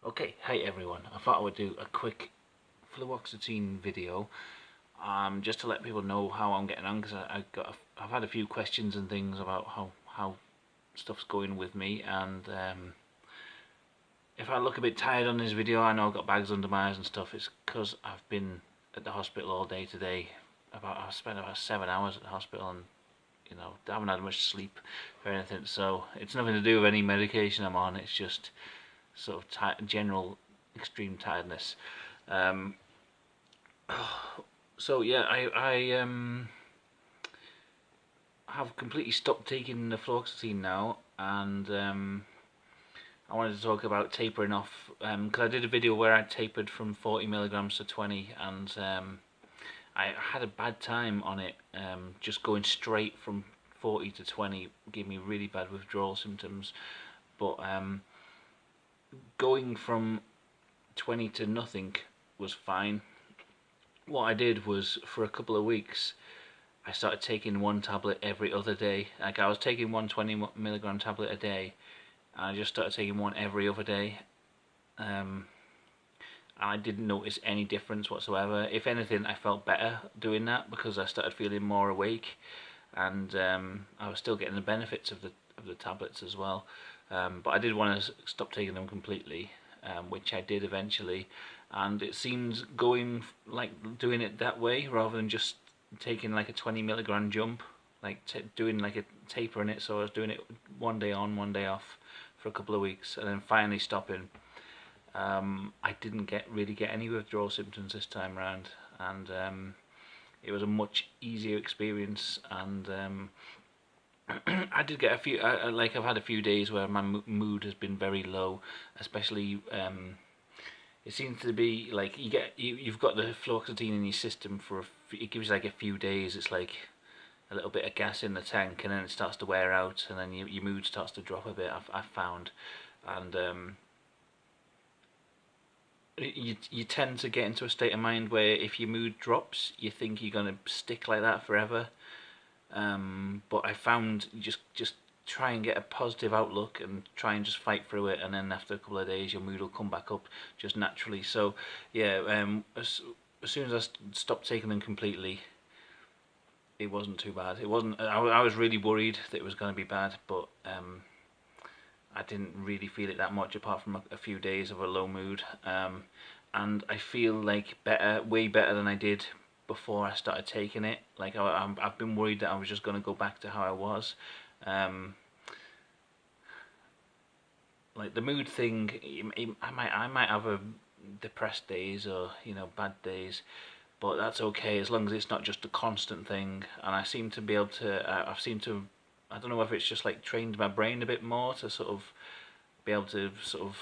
Okay, hey everyone. I thought I would do a quick fluoxetine video, just to let people know how I'm getting on, because I've had a few questions and things about how stuff's going with me, and if I look a bit tired on this video, I know I've got bags under my eyes and stuff. It's because I've been at the hospital all day today. I've spent about 7 hours at the hospital, and I haven't had much sleep or anything. So it's nothing to do with any medication I'm on. It's just sort of general extreme tiredness. Um, so yeah, I have completely stopped taking the fluoxetine now, and I wanted to talk about tapering off, because I did a video where I tapered from 40 milligrams to 20, and I had a bad time on it. Just going straight from 40 to 20 gave me really bad withdrawal symptoms, but going from 20 to nothing was fine. What I did was, for a couple of weeks, I started taking one tablet every other day. Like, I was taking one 20 milligram tablet a day, and I just started taking one every other day. I didn't notice any difference whatsoever. If anything, I felt better doing that because I started feeling more awake, and I was still getting the benefits of the tablets as well. But I did want to stop taking them completely, which I did eventually, and it seems going like doing it that way rather than just taking like a 20 milligram jump, like doing like a taper in it. So I was doing it one day on, one day off for a couple of weeks, and then finally stopping. I didn't really get any withdrawal symptoms this time around, and it was a much easier experience. And I did get a few, like, I've had a few days where my mood has been very low, especially it seems to be like you've got the fluoxetine in your system for it gives you like a few days. It's like a little bit of gas in the tank, and then it starts to wear out, and then your mood starts to drop a bit. I've found, and you tend to get into a state of mind where if your mood drops, you think you're gonna stick like that forever. But I found just try and get a positive outlook and try and just fight through it, and then after a couple of days your mood will come back up just naturally. So yeah, as soon as I stopped taking them completely, it wasn't too bad. It wasn't. I was really worried that it was going to be bad, but I didn't really feel it that much, apart from a few days of a low mood. And I feel like way better than I did before I started taking it. Like, I've been worried that I was just going to go back to how I was. Like the mood thing, I might have a depressed days, or bad days, but that's okay as long as it's not just a constant thing. And I seem to be able to. I don't know if it's just like trained my brain a bit more to sort of be able to sort of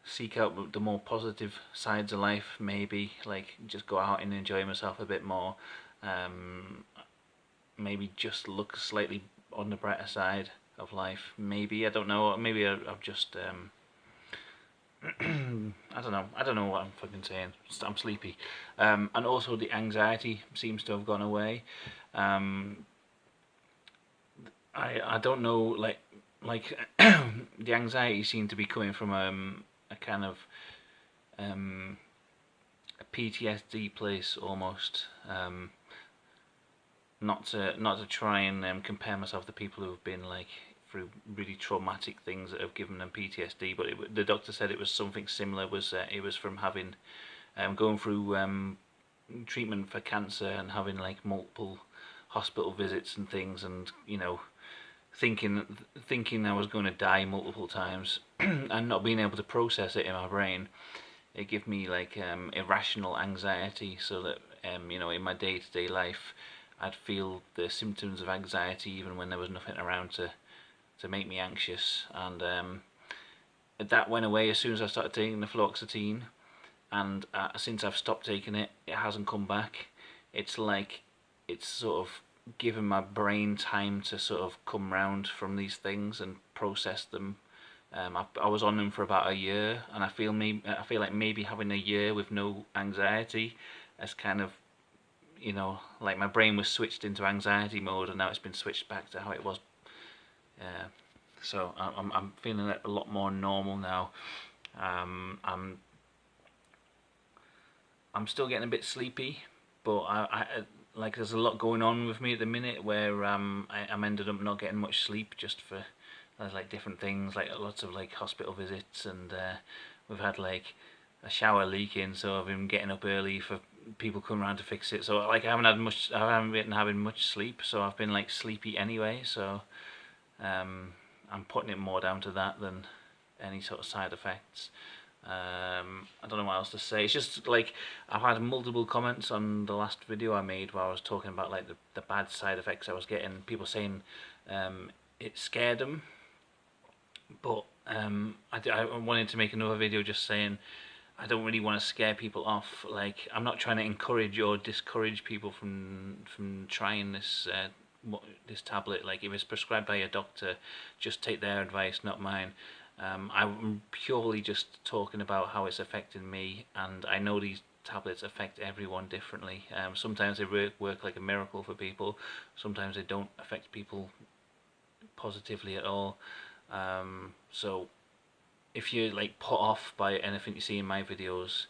seek out the more positive sides of life, maybe like just go out and enjoy myself a bit more. Maybe just look slightly on the brighter side of life. Maybe, I don't know. Maybe I've just I don't know what I'm fucking saying. I'm sleepy, and also the anxiety seems to have gone away. I don't know, like the anxiety seemed to be coming from a kind of a PTSD place almost. Not to try and compare myself to people who have been like through really traumatic things that have given them PTSD, but the doctor said it was something similar. It was from having going through treatment for cancer and having like multiple hospital visits and things, and thinking I was going to die multiple times and not being able to process it in my brain. It gave me like irrational anxiety, so that in my day-to-day life I'd feel the symptoms of anxiety even when there was nothing around to make me anxious. And that went away as soon as I started taking the fluoxetine, and since I've stopped taking it, it hasn't come back. It's like it's sort of given my brain time to sort of come round from these things and process them. I was on them for about a year, and I feel like maybe having a year with no anxiety has kind of, like, my brain was switched into anxiety mode, and now it's been switched back to how it was. So I'm feeling a lot more normal now. I'm still getting a bit sleepy, but like there's a lot going on with me at the minute where I'm ended up not getting much sleep just for there's like different things, like lots of like hospital visits, and we've had like a shower leaking, so I've been getting up early for people coming around to fix it. So like I haven't been having much sleep, so I've been like sleepy anyway. So I'm putting it more down to that than any sort of side effects. I don't know what else to say. It's just like I've had multiple comments on the last video I made where I was talking about like the bad side effects I was getting. People saying it scared them, but I wanted to make another video just saying I don't really want to scare people off. Like I'm not trying to encourage or discourage people from trying this tablet. Like if it's prescribed by a doctor, just take their advice, not mine. I'm purely just talking about how it's affecting me, and I know these tablets affect everyone differently. Sometimes they work like a miracle for people, sometimes they don't affect people positively at all. So if you're like put off by anything you see in my videos,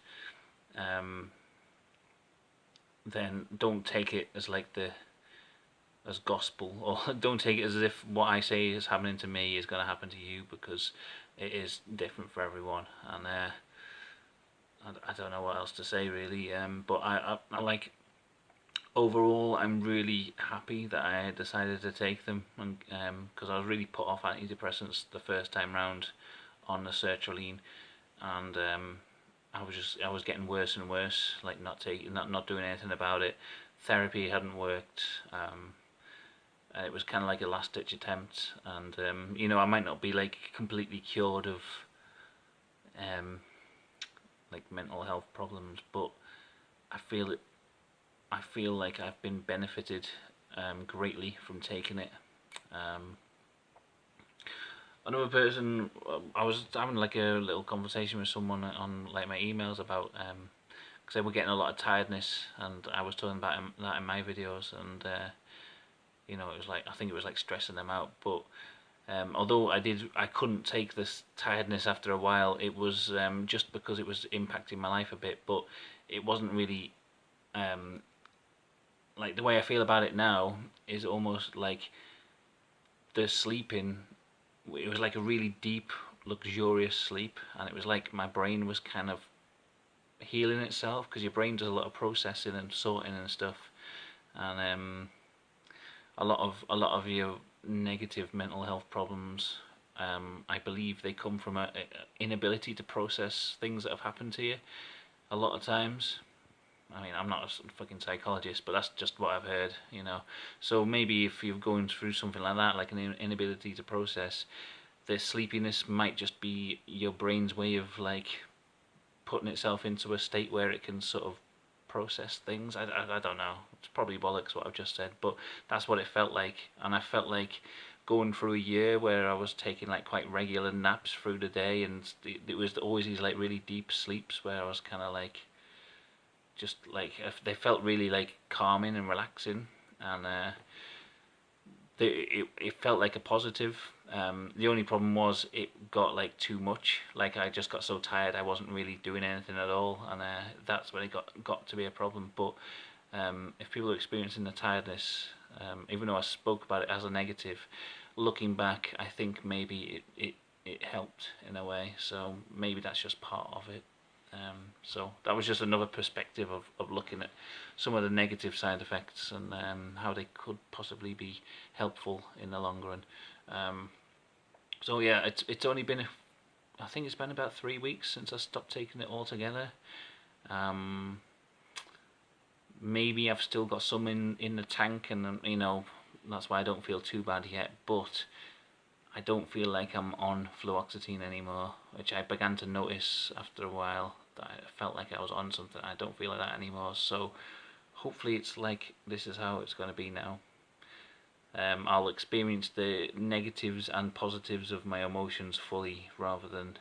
then don't take it as like as gospel, or don't take it as if what I say is happening to me is going to happen to you, because it is different for everyone. And I don't know what else to say really. But I like overall I'm really happy that I decided to take them, and because I was really put off antidepressants the first time round on the sertraline, and I was getting worse and worse, like not doing anything about it. Therapy hadn't worked. It was kind of like a last ditch attempt, and you know, I might not be like completely cured of like mental health problems, but I feel like I've been benefited greatly from taking it. Another person, I was having like a little conversation with someone on like my emails about because they were getting a lot of tiredness, and I was talking about that in my videos, and you know, it was like, I think it was like stressing them out. But although I couldn't take this tiredness after a while, it was just because it was impacting my life a bit. But it wasn't really like the way I feel about it now is almost like the sleeping. It was like a really deep, luxurious sleep, and it was like my brain was kind of healing itself, because your brain does a lot of processing and sorting and stuff, and a lot of your negative mental health problems, I believe they come from a inability to process things that have happened to you a lot of times. I mean, I'm not a fucking psychologist, but that's just what I've heard, you know. So maybe if you're going through something like that, like an inability to process, the sleepiness might just be your brain's way of like putting itself into a state where it can sort of process things. I don't know. It's probably bollocks what I've just said, but that's what it felt like. And I felt like going through a year where I was taking like quite regular naps through the day, and it was always these like really deep sleeps where I was kind of like, just like, they felt really like calming and relaxing, and it felt like a positive. The only problem was it got like too much. Like I just got so tired I wasn't really doing anything at all, and that's when it got to be a problem. But if people are experiencing the tiredness, even though I spoke about it as a negative, looking back, I think maybe it helped in a way. So maybe that's just part of it. So that was just another perspective of looking at some of the negative side effects, and how they could possibly be helpful in the long run. So yeah, it's only been I think it's been about 3 weeks since I stopped taking it altogether. Maybe I've still got some in the tank, and you know, that's why I don't feel too bad yet, but I don't feel like I'm on fluoxetine anymore, which I began to notice after a while, that I felt like I was on something. I don't feel like that anymore, so hopefully it's like this is how it's going to be now. I'll experience the negatives and positives of my emotions fully, rather than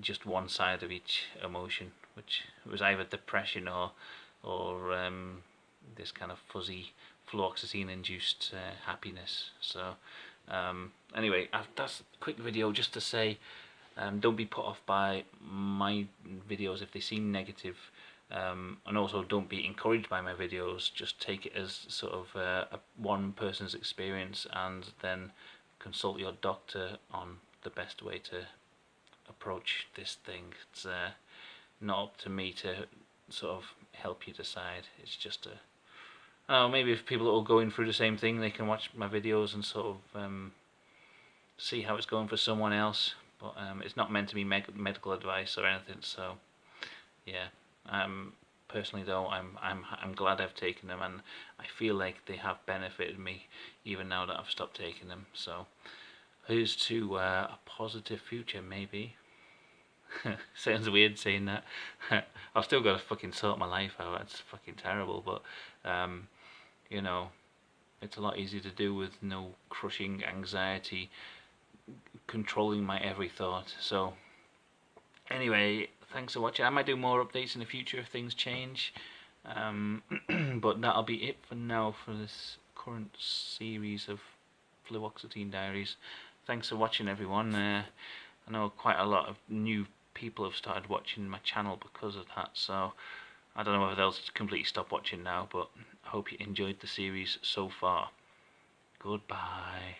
just one side of each emotion, which was either depression or this kind of fuzzy fluoxetine induced happiness. So anyway, that's a quick video just to say Don't be put off by my videos if they seem negative, and also don't be encouraged by my videos. Just take it as sort of one person's experience, and then consult your doctor on the best way to approach this thing. It's not up to me to sort of help you decide. It's just maybe if people are going through the same thing, they can watch my videos and sort of see how it's going for someone else. But it's not meant to be medical advice or anything. So yeah, personally though, I'm glad I've taken them, and I feel like they have benefited me even now that I've stopped taking them. So here's to a positive future, maybe. Sounds weird saying that. I've still got to fucking sort my life out. That's fucking terrible, but you know, it's a lot easier to do with no crushing anxiety controlling my every thought. So anyway, thanks for watching. I might do more updates in the future if things change, but that'll be it for now for this current series of fluoxetine diaries. Thanks for watching, everyone. I know quite a lot of new people have started watching my channel because of that, so I don't know whether they'll completely stop watching now, but I hope you enjoyed the series so far. Goodbye.